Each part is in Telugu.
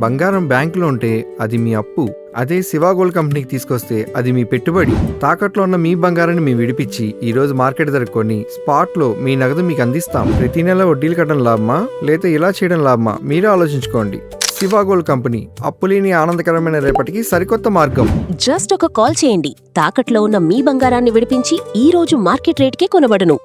బంగారం బ్యాంకులో ఉంటే అది మీ అప్పు, అదే శివ గోల్డ్ కంపెనీకి తీసుకొస్తే అది మీ పెట్టుబడి. తాకట్లో ఉన్న మీ బంగారాన్ని మేము విడిపించి ఈ రోజు మార్కెట్ ధర కొని స్పాట్లో మీ నగదు మీకు అందిస్తాం. ప్రతి నెల వడ్డీలు కట్టడం లాభమా లేదా ఇలా చేయడం లాభమా మీరే ఆలోచించుకోండి. శివ గోల్డ్ కంపెనీ, అప్పులేని ఆనందకరమైన రేపటికి సరికొత్త మార్గం. జస్ట్ ఒక కాల్ చేయండి. తాకట్లో ఉన్న మీ బంగారాన్ని విడిపించి ఈ రోజు మార్కెట్ రేట్కే కొనబడును.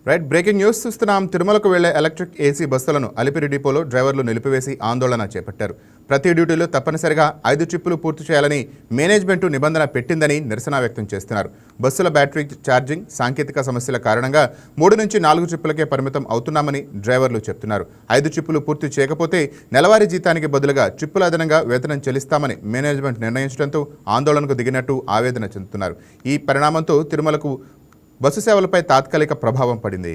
రైట్, బ్రేకింగ్ న్యూస్ చూస్తున్నాం. తిరుమలకు వెళ్లే ఎలక్ట్రిక్ ఏసీ బస్సులను అలిపిరి డిపోలో డ్రైవర్లు నిలిపివేసి ఆందోళన చేపట్టారు. ప్రతి డ్యూటీలో తప్పనిసరిగా 5 ట్రిప్పులు పూర్తి చేయాలని మేనేజ్మెంట్ నిబంధన పెట్టిందని నిరసన వ్యక్తం చేస్తున్నారు. బస్సుల బ్యాటరీ ఛార్జింగ్ సాంకేతిక సమస్యల కారణంగా 3 నుంచి 4 ట్రిప్పులకే పరిమితం అవుతున్నామని డ్రైవర్లు చెప్తున్నారు. 5 ట్రిప్పులు పూర్తి చేయకపోతే నెలవారీ జీతానికి బదులుగా ట్రిప్పుల అదనంగా వేతనం చెల్లిస్తామని మేనేజ్మెంట్ నిర్ణయించడంతో ఆందోళనకు దిగినట్టు ఆవేదన చెందుతున్నారు. ఈ పరిణామంతో తిరుమలకు బస్సు సేవలపై తాత్కాలిక ప్రభావం పడింది.